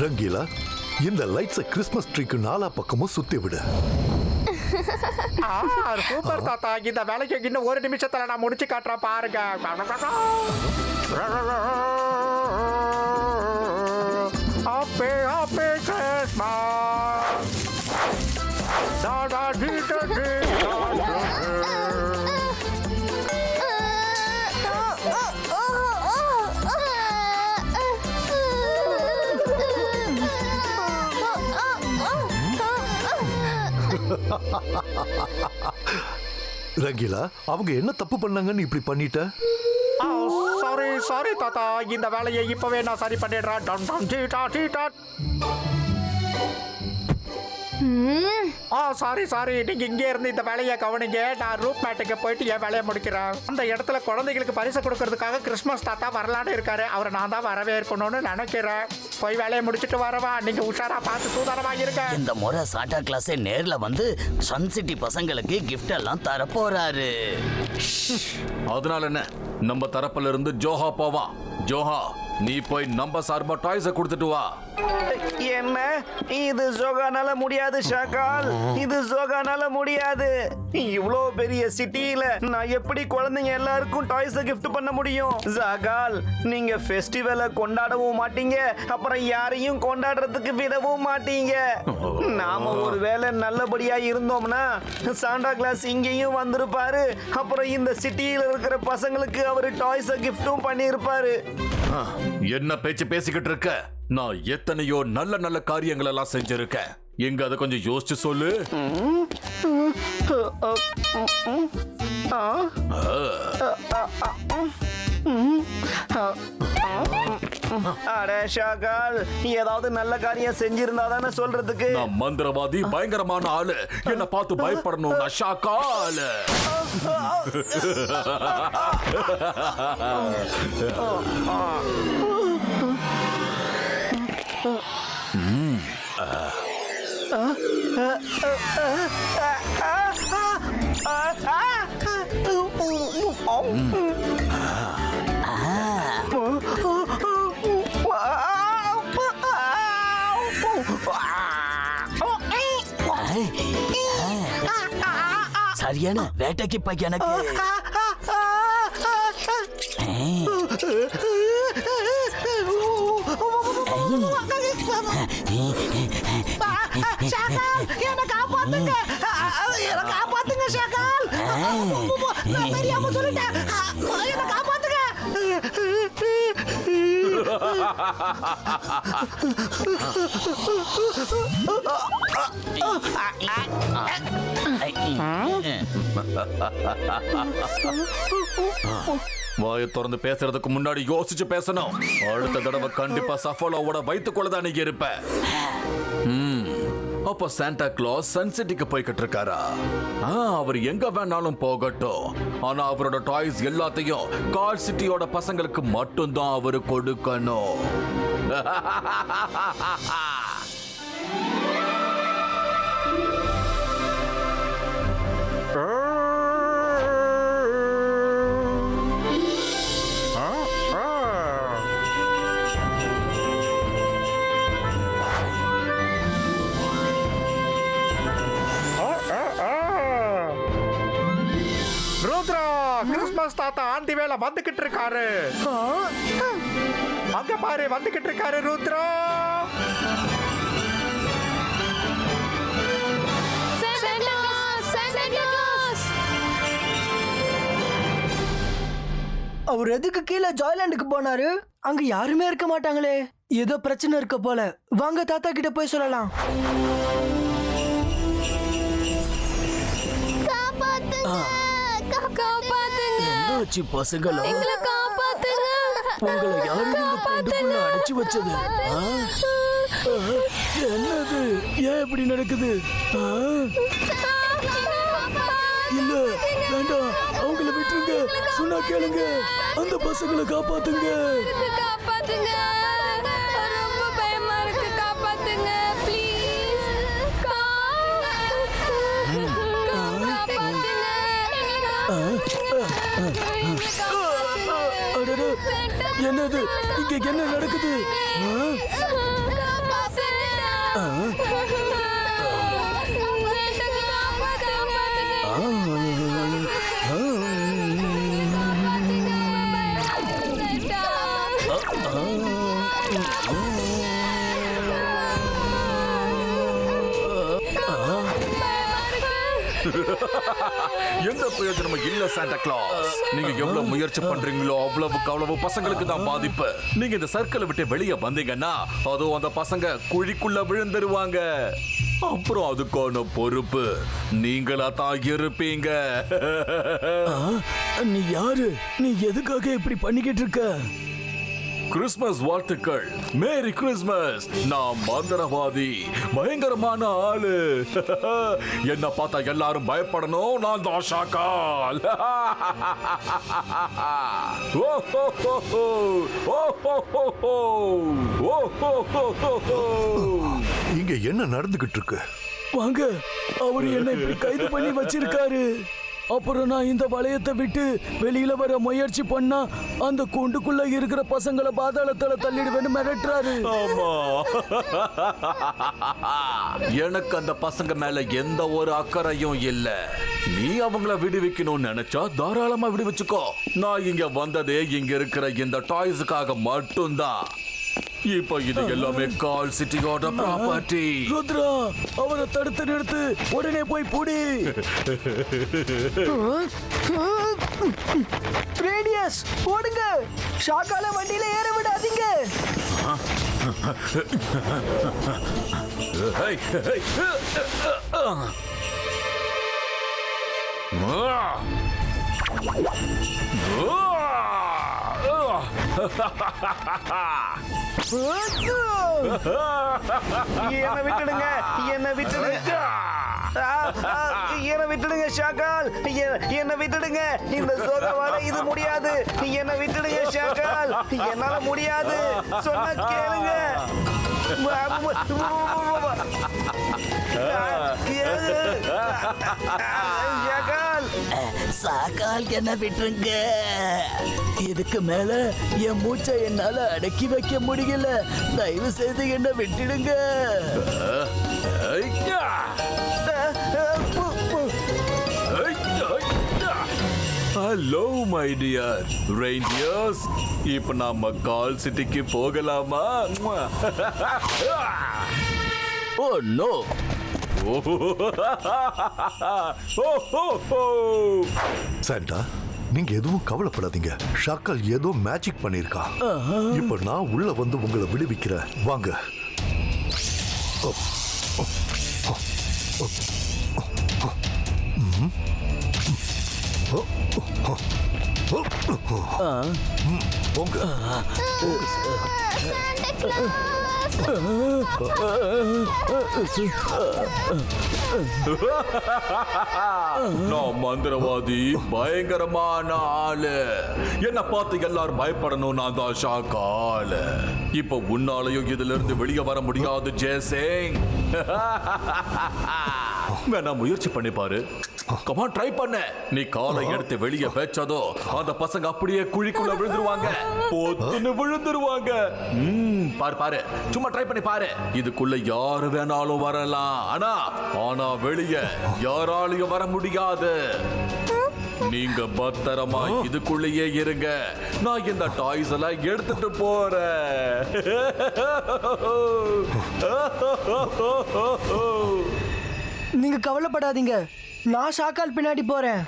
ரங்கீலா, இந்த lights Christmas ட்ரீக்கு நாலா பக்கமும் சுத்தி விடு. சூப்பர் தாத்தா, இந்த வேலைக்கு இன்னும் ஒரு நிமிஷத்துல நான் முடிச்சு காட்டுறேன் பாருங்க. Happy happy Christmas. டாடா டி டி டி. ரங்கீலா, அவங்க என்ன தப்பு பண்ணாங்கன்னு இப்படி பண்ணிட்ட? சாரி தாத்தா, இந்த வேலையை இப்பவே நான் சரி பண்ணிடுறேன். சாரி, நீங்க இங்கே இருந்து இந்த வேலையை கவனிங்க. நான் ரூப் மேட்டுக்கு போயிட்டு என் வேலையை முடிக்கிறேன். அந்த இடத்துல குழந்தைகளுக்கு பரிசு கொடுக்கறதுக்காக கிறிஸ்மஸ் தாத்தா வரலான்னு இருக்காரு. அவரை நான் தான் வரவே இருக்கணும்னு நினைக்கிறேன். போய் வேலையை முடிச்சுட்டு வரவா. நீங்க உஷாரா பார்த்து சூதானமா இருங்க. இந்த முறை சாண்டா கிளாஸே நேர்ல வந்து சன் சிட்டி பசங்களுக்கு கிஃப்ட் எல்லாம் தர போறாரு. அதனால என்ன, நம்ம தரப்புல இருந்து ஜோஹா போவான். ஜோஹா, நீ போய் நம்ம சார்பா டாய்ஸ கொடுத்துட்டு வா. என்ன இது ஜோகானால முடியாது ஷாகால், இது ஜோகானால முடியாது. இவ்வளோ பெரிய சிட்டியில நான் எப்படி குழந்தைங்க எல்லாருக்கும் டாய்ஸ கிஃப்ட் பண்ண முடியும்? ஜாகால், நீங்க ஃபெஸ்டிவலை கொண்டாடவும் மாட்டீங்க, அப்புறம் யாரையும் கொண்டாடுறதுக்கு விடவும் மாட்டீங்க. நாம ஒருவேளை நல்லபடியா இருந்தோம்னா சாண்டா கிளாஸ் இங்கேயும் வந்திருப்பாரு. அப்புறம் இந்த சிட்டியில இருக்கிற பசங்களுக்கு அவரு டாய்ஸ கிஃப்டும் பண்ணியிருப்பாரு. என்ன பேச்சு பேசிக்கிட்டு இருக்க? நான் எத்தனையோ நல்ல நல்ல காரியங்கள் எல்லாம் செஞ்சிருக்கேன். எங்க அதை கொஞ்சம் யோசிச்சு சொல்லு. அட ஷாகால், ஏதாவது நல்ல காரியம் செஞ்சிருந்தா தானே சொல்றதுக்கு. நான் மந்திரவாதி, பயங்கரமான ஆளு. என்ன பார்த்து பயப்படணும் ஷாகால். சரியான வேட்டைக்கு பையனுக்கு. என்ன காப்பாத்துங்க, என்ன காப்பாத்துங்க ஷாகால். நான் தெரியாம சொல்லிட்டேன், என்ன காப்பாத்துங்க. வாயை திறந்து பேசுறதுக்கு முன்னாடி யோசிச்சு பேசணும். அடுத்த தடவை கண்டிப்பா சஃபோலாவோட வயிற்றுக்குள்ளதான் நீங்க இருப்ப. அப்ப சாண்டா கிளாஸ் சன் சிட்டிக்கு போய்கிட்டு இருக்காரா? அவர் எங்க வேணாலும் போகட்டும், ஆனா அவரோட டாய்ஸ் எல்லாத்தையும் கார் சிட்டியோட பசங்களுக்கு மட்டும்தான் அவரு கொடுக்கணும். கிறிஸ்மஸ் தாத்தா ஆண்டி வேலை வந்துகிட்டு இருக்காரு. அங்க பாரு, வந்துகிட்டு இருக்காரு ருத்ரா. அவர் எதுக்கு கீழே ஜாய்லாண்டுக்கு போனாரு? அங்க யாருமே இருக்க மாட்டாங்களே. ஏதோ பிரச்சனை இருக்க போல. வாங்க தாத்தா கிட்ட போய் சொல்லலாம். என்னாச்சு பசங்களா? எங்களை காப்பாத்துங்க. உங்களை யாரு இந்த கூண்டுக்குள்ள அடைச்சு வச்சது? ஆ? என்னது? ஏன் இப்படி நடக்குது? ஆ? இல்ல வேண்டாம், அவங்கள விட்டுருங்க. சொன்னா கேளுங்க. அந்த பசங்களை காப்பாத்துங்க. காப்பாத்துங்க. ரொம்ப பயமா இருக்கு. காப்பாத்துங்க ப்ளீஸ். அடடே, என்னது? இங்க என்ன நடக்குது? ஆ? எந்த பிரயோஜனமும் இல்ல சாண்டா கிளாஸ். நீங்க எவ்வளவு முயற்சி பண்றீங்களோ அவ்வளவுக்கு அவ்வளவு பசங்களுக்கு தான் பாதிப்பு. நீங்க இந்த சர்க்கிளை விட்டு வெளியே வந்தீங்கன்னா அதுவும் அந்த பசங்க குழிக்குள்ள விழுந்துருவாங்க. அப்புறம் அதுக்கான பொறுப்பு நீங்களா தான் இருப்பீங்க. நீ யாரு? நீ எதுக்காக இப்படி பண்ணிக்கிட்டு இருக்க? கிறிஸ்மஸ் வாழ்த்துக்கள். Merry Christmas. நான் மந்திரவாதி, பயங்கரமான ஆளு. என்ன பார்த்தா எல்லாரும் பயப்படணும். நான் தான் ஷாக்கால். இங்க என்ன நடந்துகிட்டு இருக்கு? வாங்க, அவரு என்ன இப்படி கைது பண்ணி வச்சிருக்காரு. அப்புறம் நான் இந்த வளையத்தை விட்டு வெளியில வர முயற்சி பண்ணா அந்த கூண்டுக்குள்ள இருக்கிற பசங்களை பாதாளத்துல தள்ளிடுவேன்னு மிரட்டுறாரு. ஆமா, எனக்கு அந்த பசங்க மேல எந்த ஒரு அக்கறையும் இல்ல. நீ அவங்கள விடுவிக்கணும்னு நினைச்சா தாராளமா விடுவிச்சுக்கோ. நான் இங்க வந்ததே இங்க இருக்கிற இந்த டாய்ஸுக்காக மட்டும்தான். இப்ப இது எல்லாமே கால் சிட்டியோட ப்ராப்பர்ட்டி. ருத்ரா, அவரை தடுத்து நிறுத்து. உடனே போய் புடி. ரேடியஸ் ஓடுங்க. ஷாக்கால வண்டியில ஏற விடாதீங்க. Hey, hey. என்ன விட்டுடுங்க, என்ன விட்டுடுங்க. என்ன விட்டுடுங்க ஷாக்கால். என்ன விட்டுடுங்க. இந்த சோகவால இது முடியாது. என்ன விட்டுடுங்க ஷாக்கால். என்னால முடியாது. சொன்ன கேளுங்க. ஷாக்கால். சாக்கால் என்ன விட்டுருங்க. இதுக்கு மேல என் மூச்சை என்னால அடக்கி வைக்க முடியல. தயவு செய்து என்ன விட்டுடுங்க. Hello my dear reindeers. இப்ப நாம கால் சிட்டிக்கு போகலாமா? Oh no. சாண்டா, நீங்க எதுவும் கவலைப்படாதீங்க. ஷாக்கால் ஏதோ மேஜிக் பண்ணிருக்கா. இப்ப நான் உள்ள வந்து உங்களை விடுவிக்கிறேன். வாங்க. போங்க. நான் மந்திரவாதி, பயங்கரமான ஆளு. என்ன பார்த்து எல்லாரும் பயப்படணும். நான் தான் ஷாக்கால். இப்ப உன்னாலையும் இதுல இருந்து வெளியே வர முடியாது ஜெயசிங். வேணா முயற்சி பண்ணி பாரு. கமான், ட்ரை பண்ண. நீ காலை எடுத்து வெளியே வச்சதோ அந்த பசங்க அப்படியே குழிக்குள்ள விழுந்துருவாங்க. பொத்துன்னு விழுந்துருவாங்க. பாரு பாரு, சும்மா ட்ரை பண்ணி பாரு. இதுக்குள்ள யாரு வேணாலும் வரலாம். ஆனா வெளியே யாராலையும் வர முடியாது. நீங்க பத்திரமா இதுக்குள்ளேயே இருங்க. நான் இந்த டாய்ஸ் எல்லாம் எடுத்துட்டு போறேன். நீங்க கவலைப்படாதீங்க. நான் ஷாக்கால் பின்னாடி போறேன்.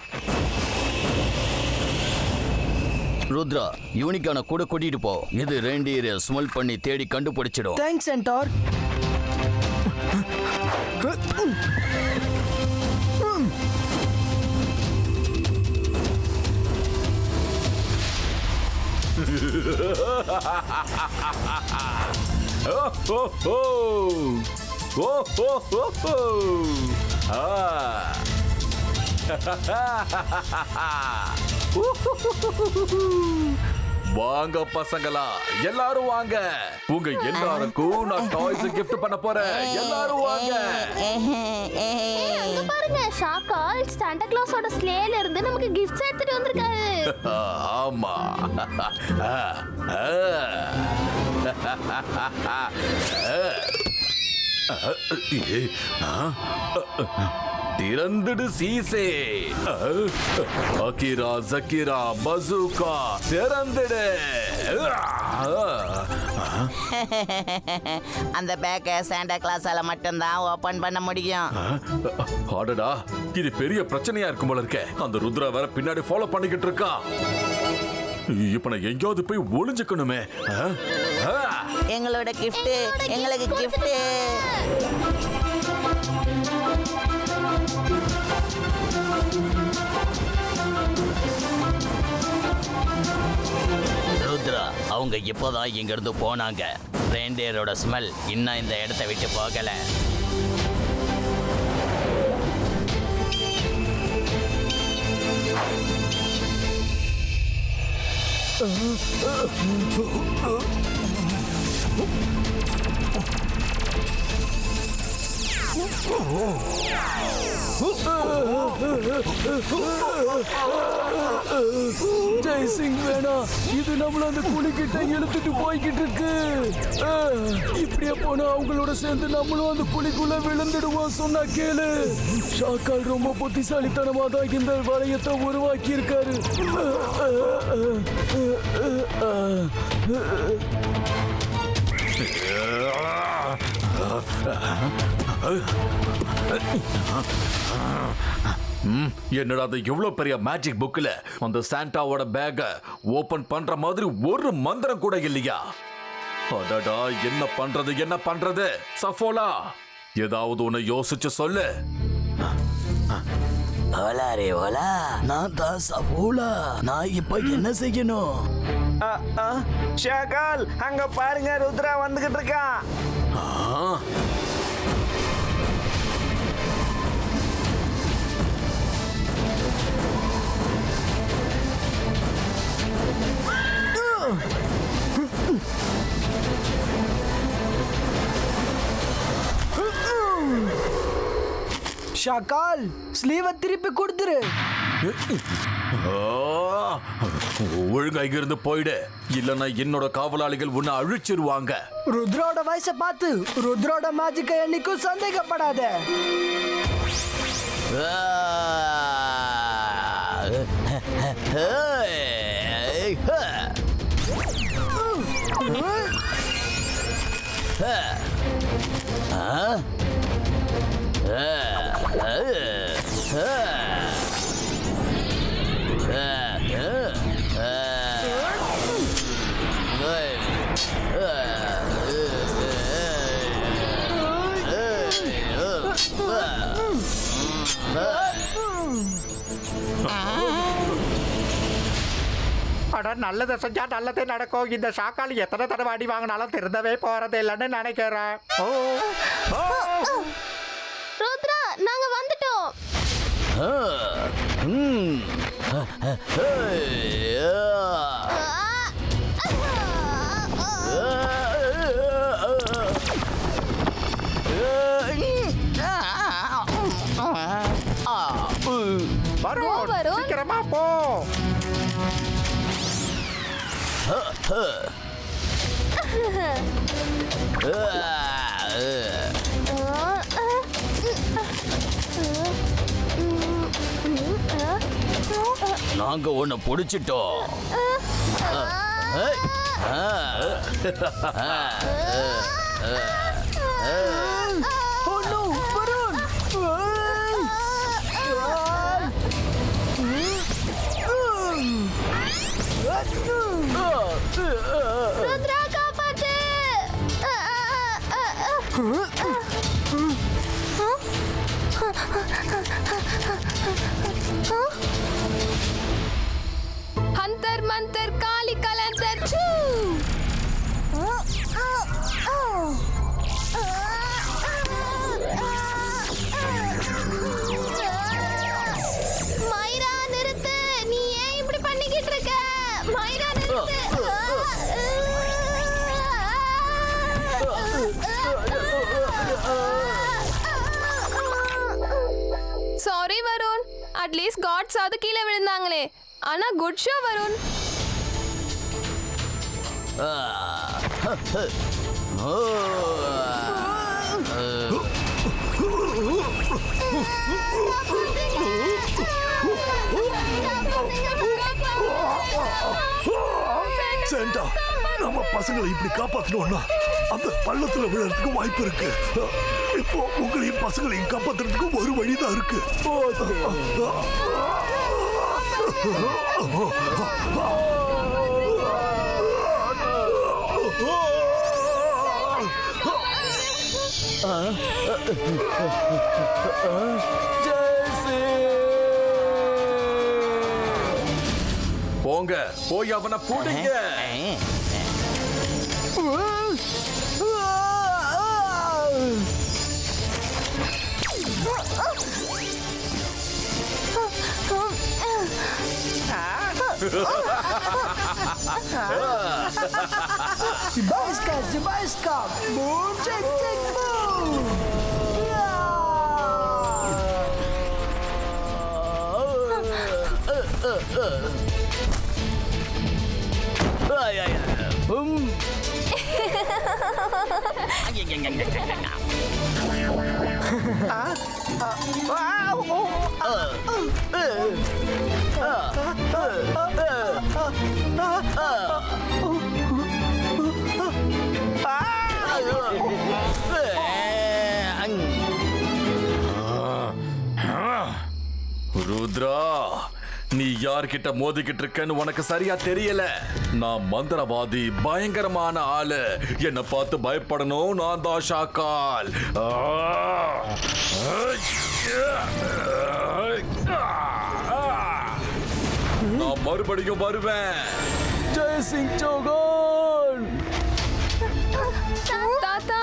ருத்ரா, யூனிக்கான கூட கூட்டிட்டு போ. இது ரெண்டீரை ஸ்மெல் பண்ணி தேடி கண்டுபிடிச்சிடும். Thanks centaur. வாங்க பசங்களா, எல்லாரும் வாங்க. உங்க எல்லாருக்கும் நான் டாய்ஸ் gift பண்ண போறேன். எல்லாரும் வாங்க. அங்க பாருங்க, ஷாக்கால் சாண்டா கிளாஸோட ஸ்லேல இருந்து நமக்கு கிஃப்ட்ஸ் எடுத்துட்டு வந்திருக்காரு. ஆமா. திறந்துடு சீசே. அகிரா ஜக்கிரா பசூகா திறந்துடு. அந்த பேக்கை சாண்டா கிளாஸால மட்டும்தான் ஓபன் பண்ண முடியும். அடடா, இது பெரிய பிரச்சனையா இருக்கும் போல இருக்கே. அந்த ருத்ரா வேற பின்னாடி ஃபாலோ பண்ணிக்கிட்டு இருக்கா. இப்ப நான் எங்கேயாவது போய் ஒளிஞ்சுக்கணுமே. எங்களோட gift, எங்களுக்கு gift. ருத்ரா, அவங்க இப்போதான் இங்க இருந்து போனாங்க. ரெயின்டியரோட ஸ்மெல் இன்னும் இந்த இடத்தை விட்டு போகல. ஜெய்சிங் வேணா, இது நம்மள அந்த குழிக்கிட்ட இழுத்துட்டு போய்கிட்டு இருக்கு. இப்படியே போனா அவங்களோட சேர்ந்து நம்மளும் அந்த குழிக்குள்ள விழுந்துடுவோம். சொன்னா கேளு. ஷாக்கால் ரொம்ப புத்திசாலித்தனமா தான் இந்த வளையத்தை உருவாக்கி இருக்காரு. என்னடா அது எவ்வளவு பெரிய மேஜிக் புக்ல அந்த சாண்டாவோட பேக ஓபன் பண்ற மாதிரி ஒரு மந்திரம் கூட இல்லையா? அடடா, என்ன பண்றது? சஃபோலா, ஏதாவது ஒண்ணு யோசிச்சு சொல்லு. ஓலா ரே ஓலா, நான் தான் சஃபோலா. நான் இப்ப என்ன செய்யணும்? ஷாக்கால், அங்க பாருங்க, ருத்ரா வந்துகிட்டு இருக்கான். ஷாக்கால், ஸ்லீவை திருப்பி கொடுத்துரு. ஒழுங்கா இங்க இருந்து போயிடு, இல்லன்னா என்னோட காவலாளிகள் உன்னை அழிச்சிருவாங்க. ருத்ரோட வயசை பார்த்து ருத்ரோட மேஜிக்கை என்னைக்கும் சந்தேகப்படாத. அட, நல்லதை செஞ்சா நல்லதே நடக்கும். இந்த ஷாக்கால் எத்தனை தடவை அடி வாங்கினாலும் திருந்தவே போறது இல்லைன்னு நினைக்கிறேன். ருத்ரா, நாங்க வந்துட்டோம். வரும், சீக்கிரமா போ. நாங்க உன்னை புடிச்சிட்டோம். ருத்ரா, காப்பாத்து. ஹந்தர் மந்தர் காளி கலந்தர் அட்லீஸ்ட் காட்ஸாவது கீழே விழுந்தாங்களே. ஆனா குட் ஷோ வருண். சாண்டா, நம்ம பசங்களை இப்படி காப்பாத்தணும்னா அந்த பள்ளத்துல விழறதுக்கு வாய்ப்பு இருக்கு. இப்போ உங்களையும் பசங்களையும் காப்பாத்துறதுக்கு ஒரு வழிதான் இருக்கு. போங்க, போய் அவனை புடிங்க. Zibaiska, boom, check, boom. Rudra, நீ யார்கிட்ட மோதிக்கிட்டு இருக்கன்னு உனக்கு சரியா தெரியல. நான் மந்திரவாதி, பயங்கரமான ஆளு. என்ன பார்த்து பயப்படணும். நான் தான் ஷாக்கால். நான் மறுபடியும் வருவேன். ஜெய் சிங் சௌகான். தாத்தா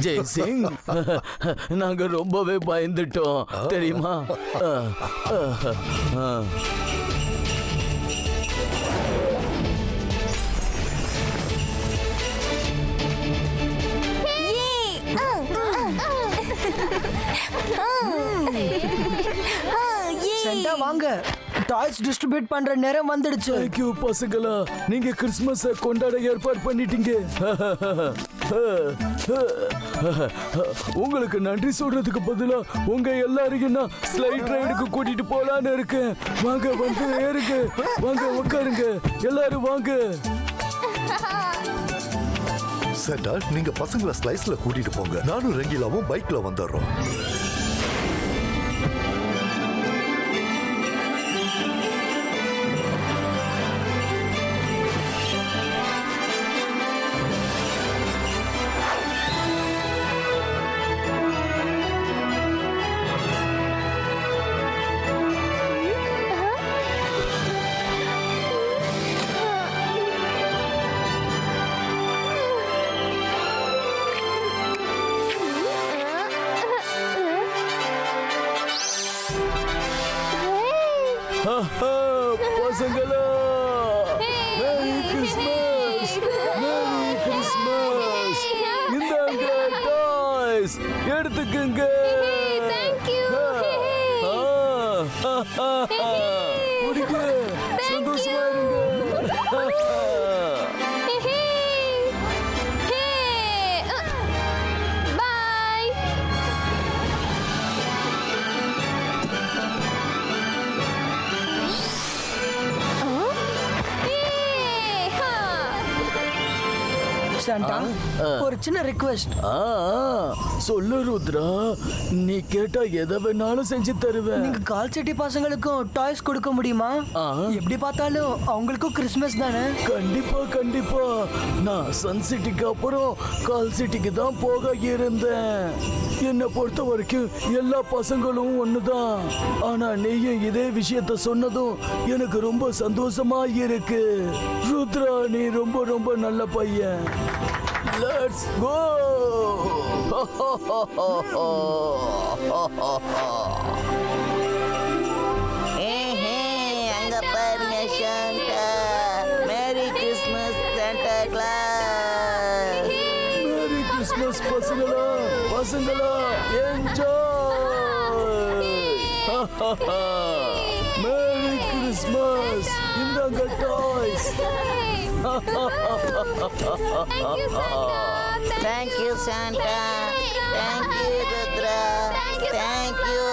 ஜெய் சிங், நாங்க ரொம்பவே பயந்துட்டோம் தெரியுமா? சென்டா வாங்க, டாய்ஸ் டிஸ்ட்ரிபியூட் பண்ற நேரம் வந்துடுச்சு. தேங்க்யூ பசங்களா, நீங்க கிறிஸ்மஸ கொண்டாட ஏற்பாடு பண்ணிட்டீங்க. உங்களுக்கு நன்றி சொல்றதுக்கு பதிலா உங்க எல்லாரையும் நான் ஸ்லைட் ரைடுக்கு கூட்டிட்டு போலான்னு இருக்கேன். வாங்க வந்து ஏறுங்க, வாங்க உட்காருங்க, எல்லாரும் வாங்க. சாண்டா, நீங்க பசங்களை ஸ்லைஸ்ல கூட்டிட்டு போங்க. நானும் ரங்கீலாவும் பைக்ல வந்துடுறோம். பசங்களா, மேரி கிறிஸ்மஸ், மேரி கிறிஸ்மஸ். இந்தாங்க டாய்ஸ், எடுத்துக்கங்க. முடிங்க, சந்தோஷமா இருங்க. சாண்டா ஒரு சின்ன ரிக்வெஸ்ட். சொல்லு ருத்ரா, நீ கேட்டா எதை வேணாலும் செஞ்சு தருவேன். நீங்க கால் சிட்டி பசங்களுக்கும் டாய்ஸ் கொடுக்க முடியுமா? எப்படி பார்த்தாலும் அவங்களுக்கும் கிறிஸ்மஸ் தானே. கண்டிப்பா கண்டிப்பா. நான் சன் சிட்டிக்கு அப்புறம் கால் சிட்டிக்கு தான் போக இருந்தேன். என்னை பொறுத்த வரைக்கும் எல்லா பசங்களும் ஒண்ணுதான். ஆனா நீயும் இதே விஷயத்த சொன்னதும் எனக்கு ரொம்ப சந்தோஷமா இருக்கு. ருத்ரா, நீ ரொம்ப ரொம்ப நல்ல பையன். Let's go. அங்க பாருங்க Santa. Merry Christmas Santa Claus. Merry Christmas பசங்களா பசங்களா, என்ஜாய். Merry Christmas. இந்தாங்க toys. Thank you, Santa. Thank you, Rudra. Thank you.